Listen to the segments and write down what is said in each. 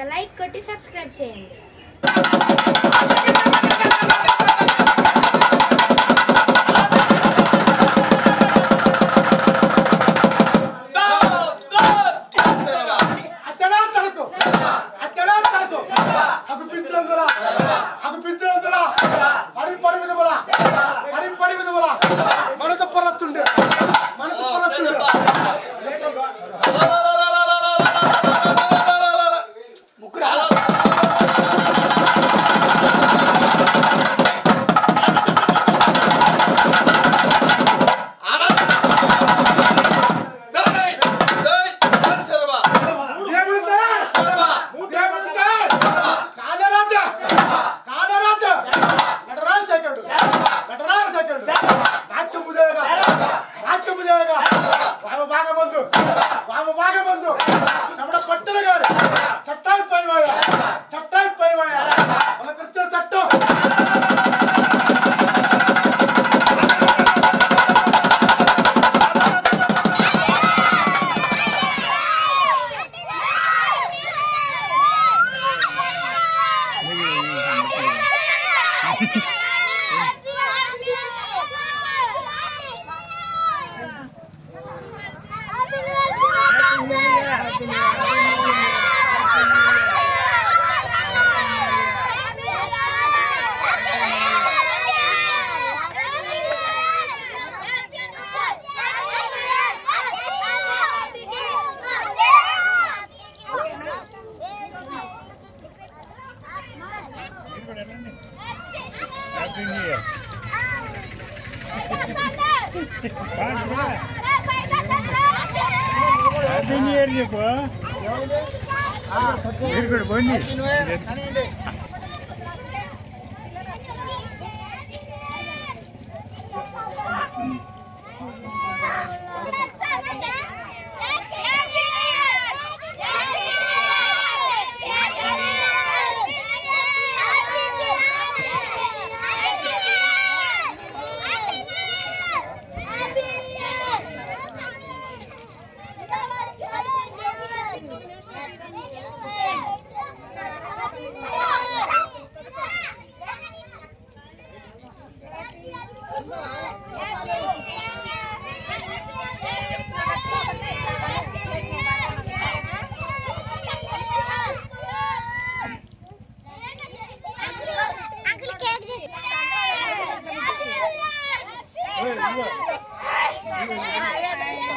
ఒక లైక్ కొట్టి సబ్స్క్రైబ్ చేయండి.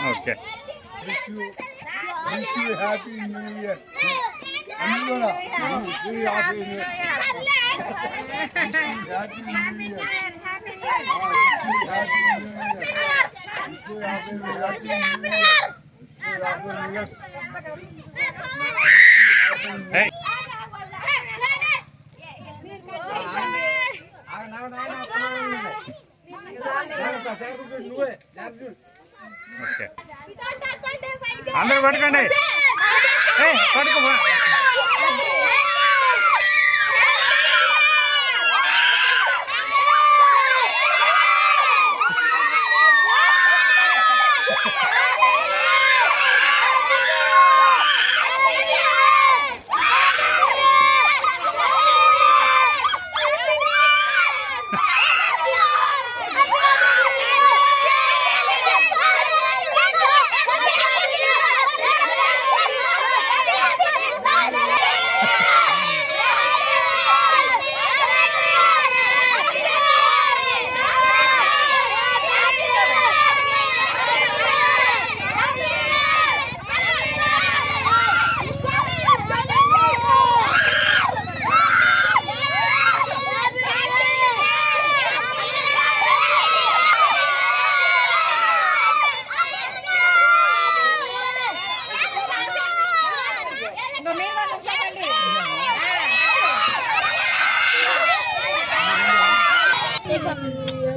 Okay. Wish you happy New Year. Happy New Year. Happy New Year. Hey. Okay. అందరూ పట్టుకోండి. పట్టుకో.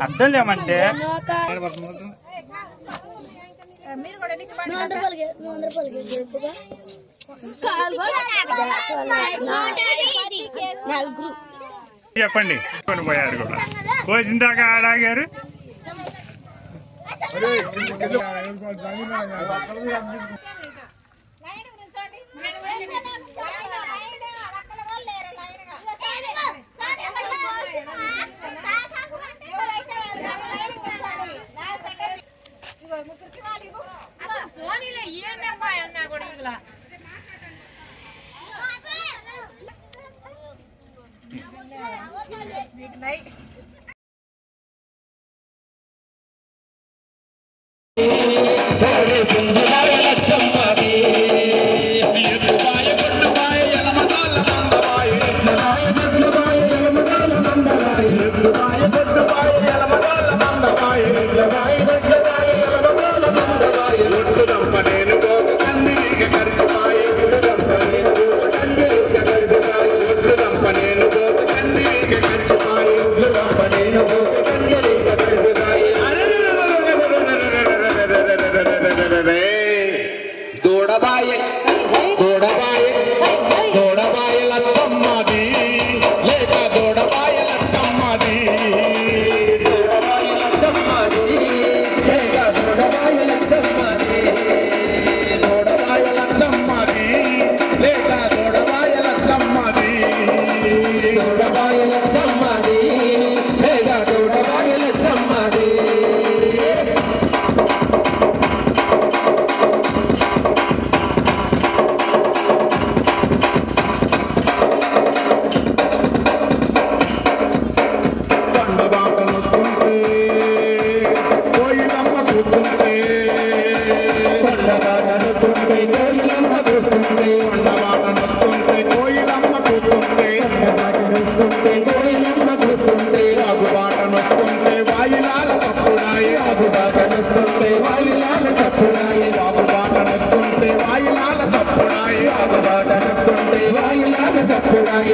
అర్థం లేమంటే చెప్పండి పోయారు కూడా కోసిందాకా ఆడాగారు.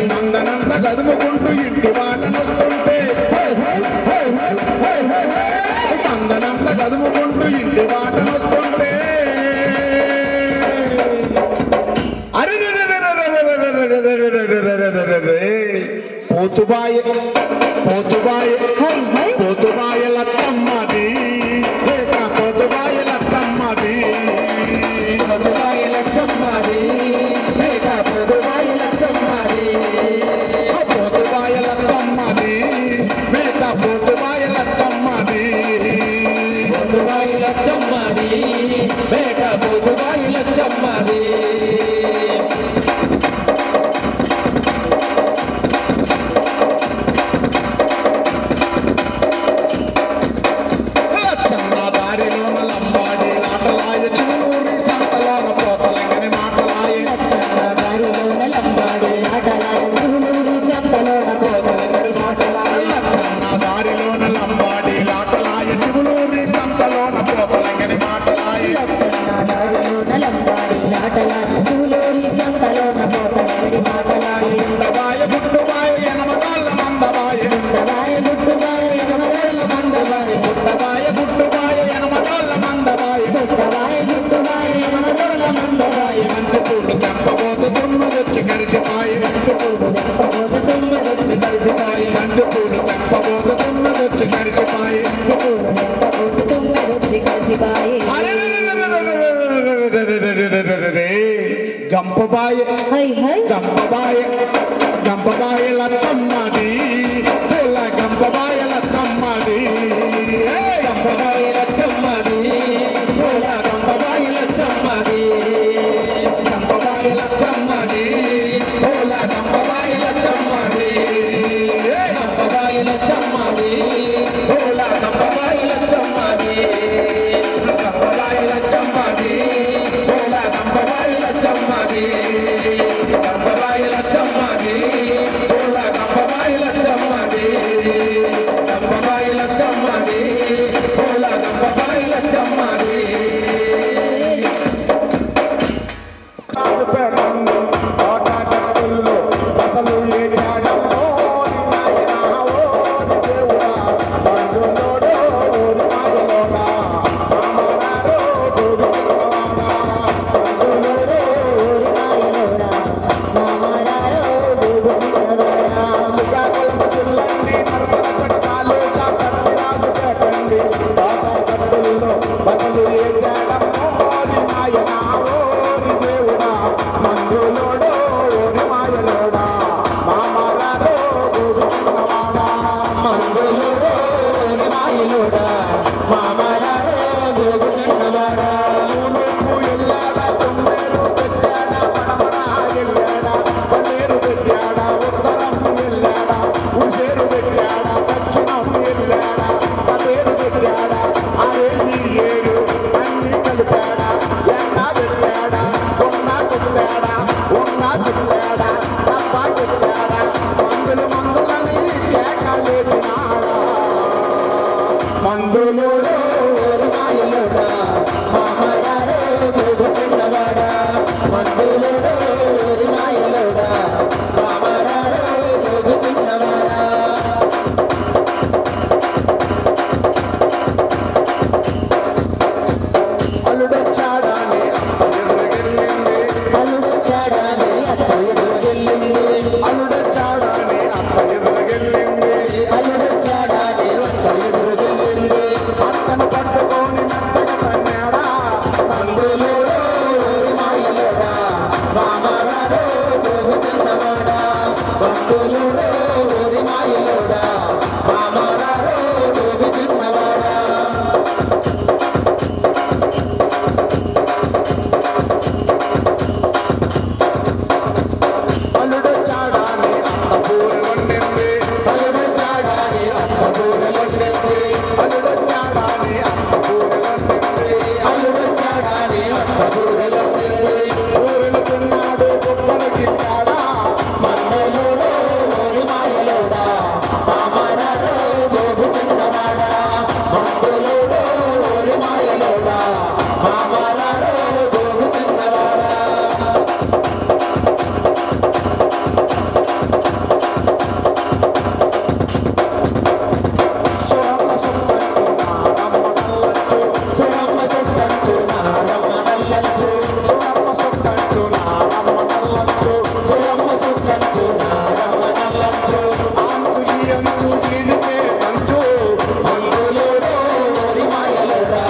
మందనంత గదుముకుంటూ ఇంటి వాటనొస్తుంటే మందనంత గదుముకుంటూ ఇంటి వాటనొస్తుంటే పోతుబాయ పోతుబాయ పోతుబాయ లత్తమ్మది లేక పోతుబాయ లత్తమ్మది పోతుబాయ లత్తమ్మది లేక పోతుబాయ లత్తమ్మది పోతుబాయ లత్తమ్మది లేక పోతుబాయ లత్తమ్మది పోతుబాయ లత్తమ్మది లేక పోతుబాయ లత్తమ్మది గంపబాయ గంపబాయ గంపబాయ లచ్చమ్మది గంపబాయ లచ్చమ్మది గంపబాయ లచ్చమ్మది గంపబాయ లచ్చమ్మది గంపబాయ లచ్చమ్మది గంపబాయ లచ్చమ్మది భక్తులుడో ఓరి మాయలోడా మామరారో గోవి చిన్నవాడా అల్లుడొచ్చాడాని అత్త పూరలొండింది అల్లుడొచ్చాడాని అత్త పూరలొండింది అల్లుడొచ్చాడాని అత్త పూరలొండింది అల్లుడొచ్చాడాని అత్త పూరలొండింది ఊరులు తిన్నాడు కుక్కలు గిట్టాడా మన్నెలోడో ఓరి మాయలోడా మామరారో గోవి చిన్నవాడా భక్తులుడో ఓరి మాయలోడా మామరారో గోవి చిన్నవాడా సురమ్మ సుట్టంచు నారమ్మ నల్లచ్చు సురమ్మ సుట్టంచు నారమ్మ నల్లచ్చు సురమ్మ సుట్టంచు నారమ్మ నల్లచ్చు సురమ్మ సుట్టంచు నారమ్మ నల్లచ్చు అంచు ఈ అంచు ఈనుకే తంచు మందులోడో ఓరి మాయలోడా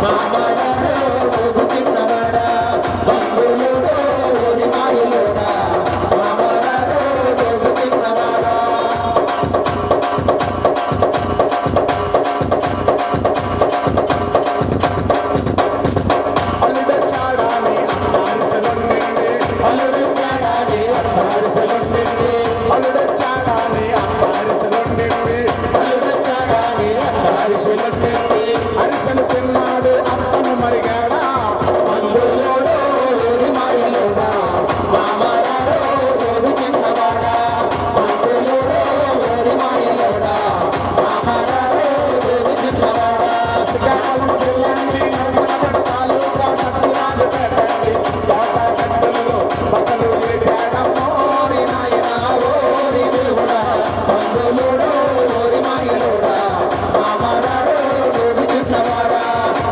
మామరారో గోవి చిన్నవాడా మందులోడో ఓరి మాయలోడా మామరారో గోవి చిన్నవాడా అల్లుడొచ్చాడాని అత్తారిసెలొండింది అల్లుడొచ్చాడాని అత్తారిసెలొండింది అల్లుడొచ్చాడాని అత్తారిసెలొండింది అల్లుడొచ్చాడాని అత్తారిసెలొండింది అరిసెలు తిన్నాడు అత్తను మరిగాడా మందులోడో ఓరి మాయలోడా మామరారో గోవి చిన్నవాడా మందులోడో ఓరి మాయలోడా మామరారో గోవి చిన్నవాడా శ్రీకాకుళం జిల్లాని నరసనపట్నాలు సత్యనాథ పెట్టండి తోట గంటలలో బసలు వేచాడమ్మో నాయన ఓరి దేవుడా మందులోడో ఓరి మాయలోడా మామరారో గోవి చిన్నవాడా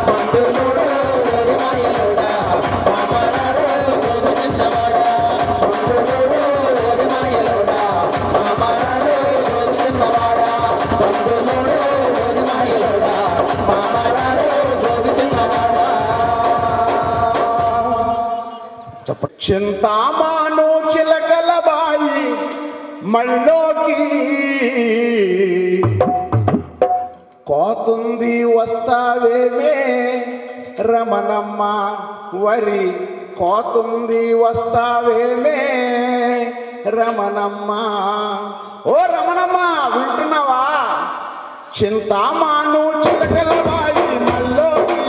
మందులోడో ఓరి మాయలోడా మామరారో గోవి చిన్నవాడా మందులోడో ఓరి మాయలోడా మామరారో గోవి చిన్నవాడా మందులోడో ఓరి మాయలోడా మామరారో గోవి చిన్నవాడా చింతామాను చిలకల బాయి మళ్ళోకి కోతుంది వస్తావేమే రమణమ్మ వరి కోతుంది వస్తావేమే రమణమ్మ ఓ రమణమ్మ వింటున్నావా చింతామాను చిలకల బాయి మళ్ళోకి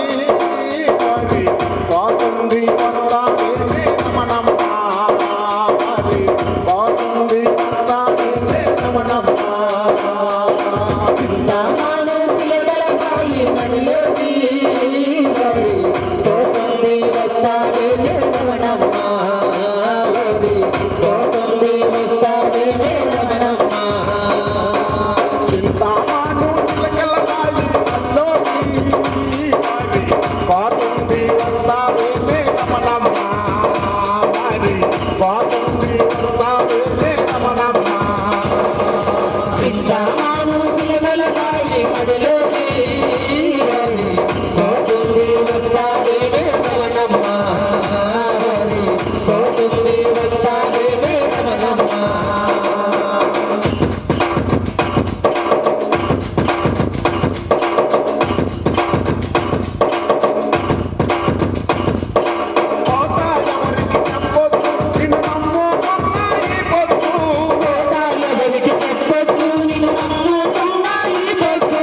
వరి కోతుంది వస్తావేమే రమణమ్మ వరి కోతుంది వస్తావేమే రమణమ్మ చింతామాను చిలకల బాయి మడిలోకి వరి కోతుంది వస్తావేమే రమణమ్మ వరి కోతుంది వస్తావేమే రమణమ్మ చింతామాను చిలకల బాయి మళ్ళోకి వరి కోతుంది వస్తావేమే రమణమ్మ వరి కోతుంది వస్తావేమే రమణమ్మ చింతామాను చిలకల బాయి మడిలోకి వరి కోతుంది వస్తావేమే రమణమ్మ వరి కోతుంది వస్తావేమే రమణమ్మ ఎవరికి చెప్పొద్దు నిన్ను నమ్ముకున్న ఈ పొద్దు ఎవరికి చెప్పొద్దు నిన్ను నమ్ముకున్న ఈ పొద్దు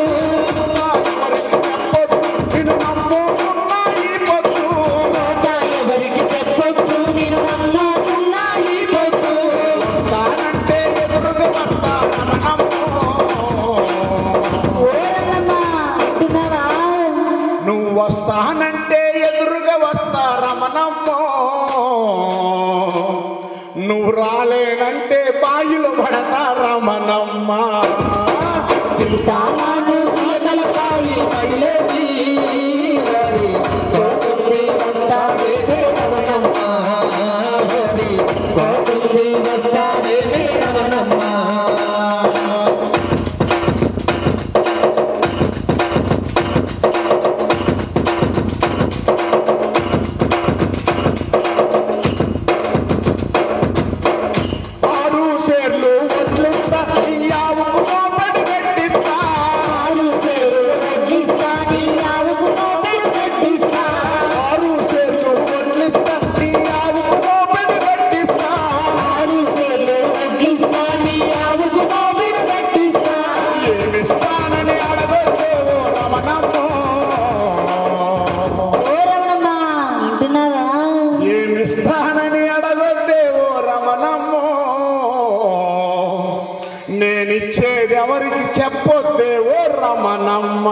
ఎవరికి చెప్పొద్దు నిన్ను నమ్ముకున్న ఈ పొద్దు ఎవరికి చెప్పొద్దు నిన్ను నమ్ముకున్న ఈ పొద్దు తానంటే ఎదురుగా పడతానమ్మో ఓరమ్మా అంటున్నావా నువ్వు వస్తానంటే ఎదురుగా వస్తా రమణమ్మో నువ్వు రాలేనంటే బాయిలో పడతా రమణమ్మ చింతామాను చిలకల బాయి మడిలోకి వరి కోతుంది వస్తావేమే రమణమ్మ వరి కోతుంది వస్తావేమే రమణమ్మ ఆరు సేర్లు నేనిచ్చేది ఎవరికి చెప్పొద్దే ఓ రమణమ్మ